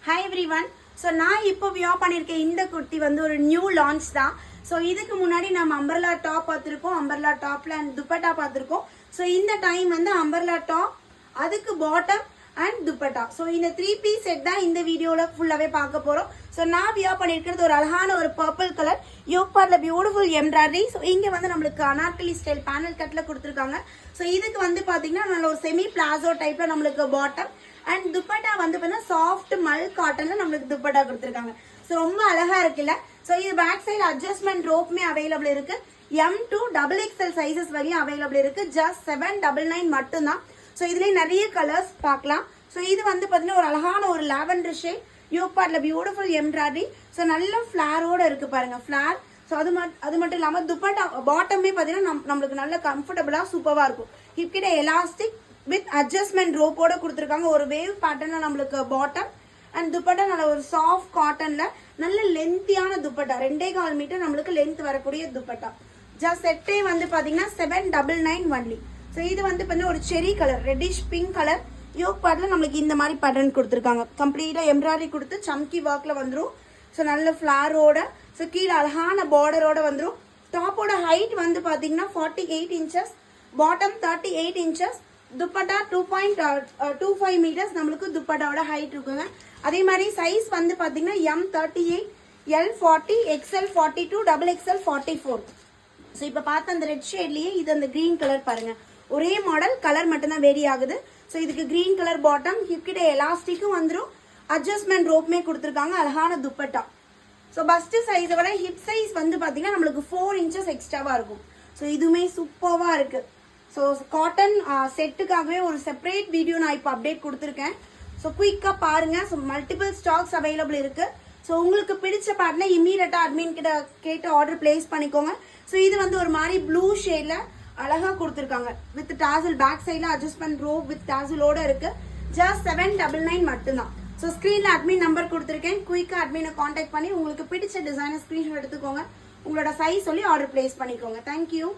Hi everyone. So நான் இப்போ wear பண்ணிருக்க இந்த குர்த்தி வந்து ஒரு நியூ லான்ச் தான். So இதுக்கு முன்னாடி நம்ம அம்பர்லா டாப் பார்த்திருக்கோம். அம்பர்லா டாப்ல அண்ட் துப்பட்டா பார்த்திருக்கோம். So இந்த டைம் வந்து அம்பர்லா டாப் அதுக்கு பாட்டம் அண்ட் துப்பட்டா. So இந்த 3 பீஸ் செட் தான் இந்த வீடியோல ஃபுல்லாவே பார்க்க போறோம். So நான் வியர் பண்ணிருக்கிறது ஒரு அழகான ஒரு பர்பிள் கலர் யோக் பார்ட்ல பியூட்டிஃபுல் எம்ப்ராய்டரி. So இங்க வந்து நமக்கு அனார்கலி ஸ்டைல் பேனல் கட்ல கொடுத்திருக்காங்க. So இதுக்கு வந்து பாத்தீங்கன்னா நல்ல ஒரு செமி பிளாசோ டைப்ல நமக்கு பாட்டம் அண்ட் துப்பட்டா வந்து பார்த்தீங்கன்னா சாஃப்ட் மல் காட்டன்ல நம்மளுக்கு துப்பட்டா கொடுத்துருக்காங்க. ஸோ ரொம்ப அழகா இருக்குல்ல. ஸோ இது பேக் சைடு அட்ஜஸ்ட்மெண்ட் ரோப்புமே அவைலபிள் இருக்கு. M2 XXL சைசஸ் வரையும் அவைலபிள் இருக்கு. ஜஸ்ட் 799 மட்டும்தான். ஸோ இதுலேயே நிறைய கலர்ஸ் பார்க்கலாம். ஸோ இது வந்து பார்த்தீங்கன்னா ஒரு அழகான ஒரு லாவெண்டர் ஷேட் யோக் பார்ட்ல பியூட்டிஃபுல் எம்ப்ராய்டரி. ஸோ நல்ல ஃபிளாரோட இருக்கு பாருங்க ஃபிளார். ஸோ அது மட்டும் இல்லாமல் துப்பட்டா பாட்டமே பார்த்தீங்கன்னா நம்மளுக்கு நல்ல கம்ஃபர்டபுளாக சூப்பராக இருக்கும். ஹிப் கிட்ட எலாஸ்டிக் வித் அட்ஜஸ்ட்மெண்ட் ரோப்போட கொடுத்துருக்காங்க. ஒரு வேவ் பேட்டர்ல நம்மளுக்கு பாட்டம் அண்ட் துப்பட்டா நல்ல ஒரு சாஃப்ட் காட்டன்ல நல்ல லென்த்தியான துப்பட்டா 2.25 மீட்டர் நம்மளுக்கு லென்த் வரக்கூடிய துப்பட்டா. ஜஸ்ட் செட்டே வந்து பாத்தீங்கன்னா 799 ஒன்லி. ஸோ இது வந்து பார்த்தீங்கன்னா ஒரு cherry colour reddish pink colour yoke பார்ட்ல நம்மளுக்கு இந்த மாதிரி பேட்டர்ன் கொடுத்துருக்காங்க. கம்ப்ளீட்டா எம்ப்ராய்டரி கொடுத்து சம்கி ஒர்க்ல வந்துடும். ஸோ நல்ல ஃபிளாரோட ஸோ கீழே அழகான பார்டரோட வந்துடும். டாப்போட ஹைட் வந்து பாத்தீங்கன்னா 48 inches, bottom 38 inches, dupatta 2.25 metres நம்மளுக்கு துப்பட்டாவோட ஹைட் இருக்குங்க. அதே மாதிரி சைஸ் வந்து பாத்தீங்கன்னா M38, L40, XL42, XXL 44. So இப்போ பார்த்த அந்த ரெட் ஷேட்லயே இது அந்த கிரீன் கலர் பாருங்க. ஒரே மாடல் கலர் மட்டும்தான் வேரி ஆகுது. ஸோ இதுக்கு கிரீன் கலர் பாட்டம், ஹிப் கிட்ட எலாஸ்டிக்கும் வந்துடும், அட்ஜஸ்ட்மெண்ட் ரோப்புமே கொடுத்துருக்காங்க, அழகான துப்பட்டா. ஸோ பஸ்ட் சைஸை விட ஹிப் சைஸ் வந்து பாத்தீங்கன்னா நம்மளுக்கு 4 இன்ச்சஸ் எக்ஸ்ட்ராவா இருக்கும். ஸோ இதுவுமே சூப்பர்வா இருக்கு. ஸோ காட்டன் செட்டுக்காகவே ஒரு செப்பரேட் வீடியோ நான் இப்போ அப்டேட் கொடுத்துருக்கேன். ஸோ குயிக்காக பாருங்க. ஸோ மல்டிபிள் ஸ்டாக்ஸ் அவைலபிள் இருக்கு. ஸோ உங்களுக்கு பிடிச்ச பார்ட்ல இம்மீடியட்டாக அட்மின் கிட்ட கேட்டு ஆர்டர் பிளேஸ் பண்ணிக்கோங்க. ஸோ இது வந்து ஒரு மாதிரி ப்ளூ ஷேட்ல அழகா கொடுத்துருக்காங்க. வித் டாசல் பேக் சைட்ல அட்ஜஸ்ட்மெண்ட் ரோப் வித் டாசலோட இருக்கு. ஜஸ்ட் 799 மட்டும்தான். ஸோ ஸ்க்ரீன்ல அட்மின் நம்பர் கொடுத்துருக்கேன். குயிக்காக அட்மினை கான்டாக்ட் பண்ணி உங்களுக்கு பிடிச்ச டிசைனை ஸ்க்ரீன்ஷாட் எடுத்துக்கோங்க. உங்களோட சைஸ் சொல்லி ஆர்டர் பிளேஸ் பண்ணிக்கோங்க. தேங்க்யூ.